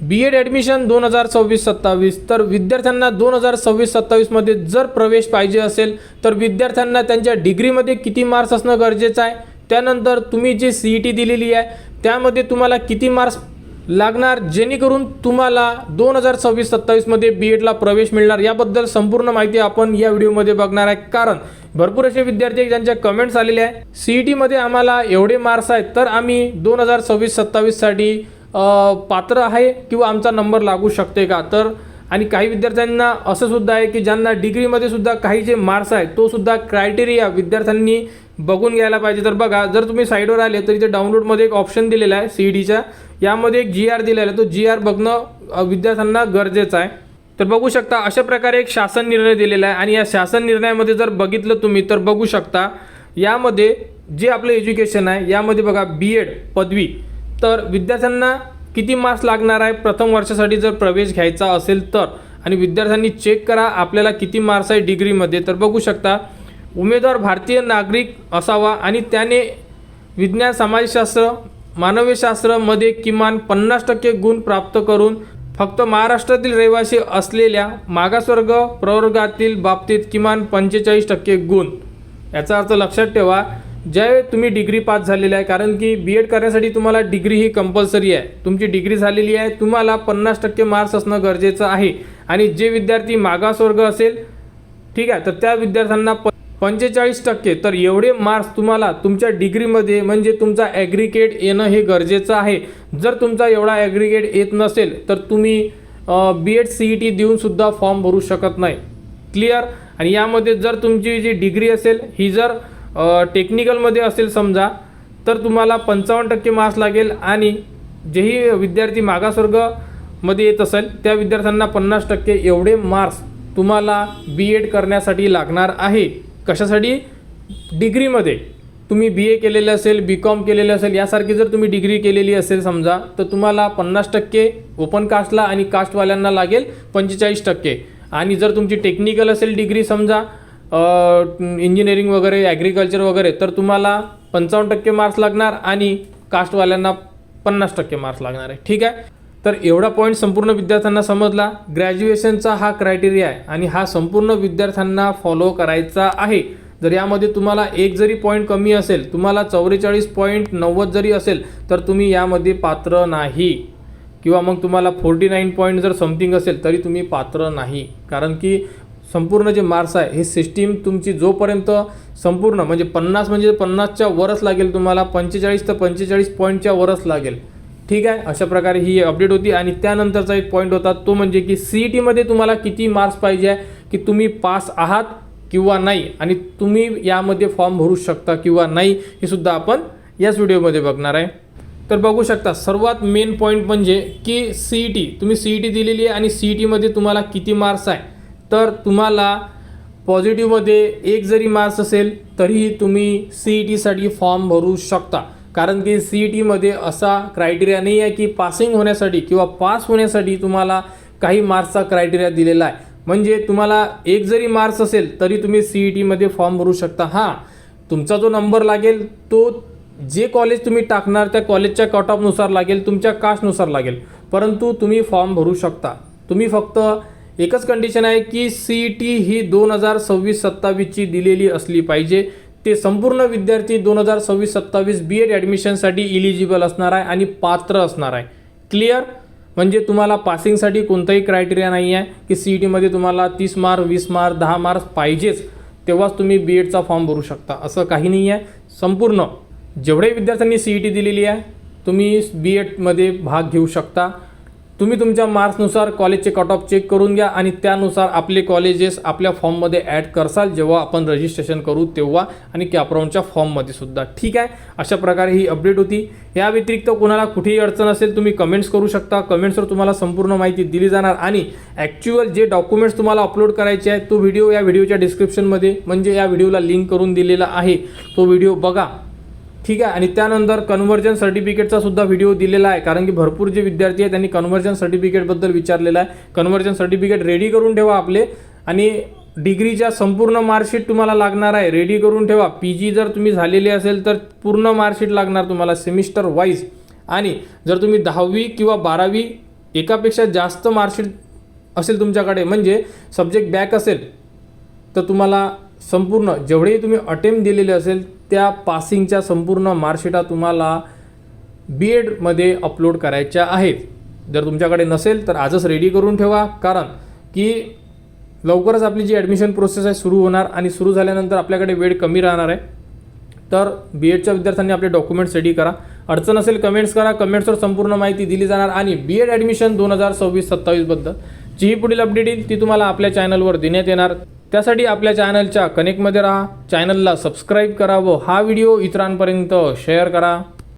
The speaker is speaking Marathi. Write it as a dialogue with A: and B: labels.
A: B.Ed ॲडमिशन 2026-27 तर विद्यार्थ्यांना 2026-27 मध्ये जर प्रवेश पाहिजे असेल तर विद्यार्थ्यांना त्यांच्या डिग्रीमध्ये किती मार्क्स असणं गरजेचं आहे, त्यानंतर तुम्ही जी CET दिलेली आहे त्यामध्ये तुम्हाला किती मार्क्स लागणार जेणेकरून तुम्हाला 2026-27 मध्ये B.Edला प्रवेश मिळणार, याबद्दल संपूर्ण माहिती आपण या व्हिडिओमध्ये बघणार आहे। कारण भरपूर असे विद्यार्थी आहेत ज्यांच्या कमेंट्स आलेले आहे CET मध्ये आम्हाला एवढे मार्क्स आहेत तर आम्ही 2026-27 साठी पात्र आहे किंवा आमचा नंबर लागू शकते का। तर आणि काही विद्यार्थ्यांना असं सुद्धा आहे की ज्यांना डिग्रीमध्ये सुद्धा काही जे मार्क्स आहे तो सुद्धा क्रायटेरिया विद्यार्थ्यांनी बघून घ्यायला पाहिजे। तर बघा, जर तुम्ही साईडवर आले तर इथे डाउनलोडमध्ये एक ऑप्शन दिलेला आहे CETच्या, यामध्ये एक GR दिलेला आहे, तो GR बघणं विद्यार्थ्यांना गरजेचं आहे। तर बघू शकता अशा प्रकारे एक शासन निर्णय दिलेला आहे आणि या शासन निर्णयामध्ये जर बघितलं तुम्ही तर बघू शकता यामध्ये जे आपलं एज्युकेशन आहे यामध्ये बघा B.Ed पदवी तर विद्यार्थ्यांना किती मार्क्स लागणार आहे प्रथम वर्षासाठी जर प्रवेश घ्यायचा असेल तर, आणि विद्यार्थ्यांनी चेक करा आपल्याला किती मार्क्स आहे डिग्रीमध्ये। तर बघू शकता उमेदवार भारतीय नागरिक असावा आणि त्याने विज्ञान, समाजशास्त्र, मानवशास्त्रामध्ये किमान 50% गुण प्राप्त करून फक्त महाराष्ट्रातील रहिवासी असलेल्या मागासवर्ग प्रवर्गातील बाबतीत किमान 45% गुण। याचा अर्थ लक्षात ठेवा, ज्यावेळी तुम्ही डिग्री पास झालेली आहे, कारण की B.Ed करण्यासाठी तुम्हाला डिग्री ही कंपल्सरी आहे, तुमची डिग्री झालेली आहे, तुम्हाला 50% मार्क्स असणं गरजेचं आहे। आणि जे विद्यार्थी मागासवर्ग असेल ठीक आहे तर त्या विद्यार्थ्यांना 45%, तर एवढे मार्क्स तुम्हाला तुमच्या डिग्रीमध्ये म्हणजे तुमचा ॲग्रिगेट येणं हे गरजेचं आहे। जर तुमचा एवढा ॲग्रिगेट येत नसेल तर तुम्ही B.Ed CET देऊन सुद्धा फॉर्म भरू शकत नाही। क्लिअर। आणि यामध्ये जर तुमची जी डिग्री असेल ही जर टेक्निकलमध्ये असेल समजा तर तुम्हाला 55% मार्क्स लागेल, आणि जेही विद्यार्थी मागासवर्गमध्ये येत असेल त्या विद्यार्थ्यांना 50% एवढे मार्क्स तुम्हाला B.Ed करण्यासाठी लागणार आहे। कशासाठी? डिग्रीमध्ये तुम्ही BA केलेलं असेल, BCom केलेलं असेल, यासारखी जर तुम्ही डिग्री केलेली असेल समजा तर तुम्हाला 50% ओपन कास्टला आणि कास्टवाल्यांना लागेल 45%। आणि जर तुमची टेक्निकल असेल डिग्री समजा इंजिनिअरिंग वगैरे, ॲग्रिकल्चर वगैरे, तर तुम्हाला 55% मार्क्स लागणार आणि कास्टवाल्यांना 50% मार्क्स लागणार आहे। ठीक आहे, तर एवढा पॉईंट संपूर्ण विद्यार्थ्यांना समजला। ग्रॅज्युएशनचा हा क्रायटेरिया आहे आणि हा संपूर्ण विद्यार्थ्यांना फॉलो करायचा आहे। जर यामध्ये तुम्हाला एक जरी पॉईंट कमी असेल, तुम्हाला 44.90 जरी असेल तर तुम्ही यामध्ये पात्र नाही, किंवा मग तुम्हाला 49 पॉईंट जर समथिंग असेल तरी तुम्ही पात्र नाही। कारण की संपूर्ण जे मार्क्स आहे हे सिस्टीम तुमची जोपर्यंत संपूर्ण म्हणजे 50 म्हणजे 50च्या वरच लागेल, तुम्हाला 45 तर 45 पॉईंटच्या वरच लागेल। ठीक आहे, अशा प्रकारे ही अपडेट होती। आणि त्यानंतरचा एक पॉईंट होता तो म्हणजे की CET मध्ये तुम्हाला किती मार्क्स पाहिजे आहे, की तुम्ही पास आहात किंवा नाही, आणि तुम्ही यामध्ये फॉर्म भरू शकता किंवा नाही, हे सुद्धा आपण याच व्हिडिओमध्ये बघणार आहे। तर बघू शकता सर्वात मेन पॉईंट म्हणजे की CET, तुम्ही CET दिलेली आहे आणि CET मध्ये तुम्हाला किती मार्क्स आहे, तर तुम्हाला पॉझिटिव्हमध्ये 1 जरी मार्क्स असेल तरीही तुम्ही CET साठी फॉर्म भरू शकता। कारण की CET मध्ये असा क्रायटेरिया नाही आहे की पासिंग होण्यासाठी किंवा पास होण्यासाठी तुम्हाला काही मार्क्सचा क्रायटेरिया दिलेला आहे। म्हणजे तुम्हाला 1 जरी मार्क्स असेल तरी तुम्ही CET मध्ये फॉर्म भरू शकता। हां, तुमचा जो नंबर लागेल तो जे कॉलेज तुम्ही टाकणार त्या कॉलेजच्या कट ऑफनुसार लागेल, तुमच्या कास्टनुसार लागेल, परंतु तुम्ही फॉर्म भरू शकता। तुम्ही फक्त एकच कंडिशन आहे की CET ही 2026-27 ची दिलेली असली पाहिजे। ते संपूर्ण विद्यार्थी 2026-27 B.Ed ॲडमिशनसाठी इलिजिबल असणार आहे आणि पात्र असणार आहे। क्लिअर। म्हणजे तुम्हाला पासिंगसाठी कोणताही क्रायटेरिया नाही आहे की CET मध्ये तुम्हाला 30 मार्क, 20 मार्क, 10 मार्क्स पाहिजेच तेव्हाच तुम्ही B.Edचा फॉर्म भरू शकता, असं काही नाही आहे। संपूर्ण जेवढे विद्यार्थ्यांनी CET दिलेली आहे तुम्ही B.Ed मध्ये भाग घेऊ शकता। तुम्ही तुमच्या मार्क्सनुसार कॉलेजचे कट ऑफ चेक करून घ्या आणि त्यानुसार आपले कॉलेजेस आपल्या फॉर्ममध्ये ॲड करसाल जेव्हा आपण रजिस्ट्रेशन करू तेव्हा, आणि कॅपराऊंडच्या फॉर्ममध्ये सुद्धा। ठीक आहे, अशा प्रकारे ही अपडेट होती। या व्यतिरिक्त कोणाला कुठेही अडचण असेल तुम्ही कमेंट्स करू शकता, कमेंट्सवर तुम्हाला संपूर्ण माहिती दिली जाणार। आणि ॲक्च्युअल जे डॉक्युमेंट्स तुम्हाला अपलोड करायचे आहेत तो व्हिडिओ या व्हिडिओच्या डिस्क्रिप्शनमध्ये म्हणजे या व्हिडिओला लिंक करून दिलेला आहे, तो व्हिडिओ बघा। ठीक आहे, आणि त्यानंतर कन्व्हर्जन सर्टिफिकेटचा सुद्धा व्हिडिओ दिलेला आहे, कारण की भरपूर जे विद्यार्थी आहेत त्यांनी कन्व्हर्जन सर्टिफिकेटबद्दल विचारलेलं आहे। कन्व्हर्जन सर्टिफिकेट रेडी करून ठेवा आपले, आणि डिग्रीच्या संपूर्ण मार्कशीट तुम्हाला लागणार आहे, रेडी करून ठेवा। PG जर तुम्ही झालेले असेल तर पूर्ण मार्कशीट लागणार तुम्हाला सेमिस्टर वाईज, आणि जर तुम्ही 10वी किंवा 12वी एकापेक्षा जास्त मार्कशीट असेल तुमच्याकडे, म्हणजे सब्जेक्ट बॅक असेल, तर तुम्हाला संपूर्ण जेवढेही तुम्ही अटेम्प्ट दिलेले असेल त्या पासिंगच्या संपूर्ण मार्कशीटा तुम्हाला BEdमध्ये अपलोड करायच्या आहेत. जर तुमच्याकडे नसेल तर आजच रेडी करून ठेवा, कारण की लवकरच आपली जी ॲडमिशन प्रोसेस आहे सुरू होणार आणि सुरू झाल्यानंतर आपल्याकडे वेळ कमी राहणार आहे. तर BEdच्या विद्यार्थ्यांनी आपले डॉक्युमेंट्स रेडी करा. अडचण असेल कमेंट्स करा, कमेंट्सवर संपूर्ण माहिती दिली जाणार आणि BEd ॲडमिशन 2026-27 बद्दल जी पुढील अपडेट येईल ती तुम्हाला आपल्या चॅनलवर देण्यात येणार. त्यासाठी आपल्या चॅनलच्या कनेक्टमध्ये राहा, चॅनलला सबस्क्राईब करा व हा व्हिडिओ इतरांपर्यंत शेअर करा.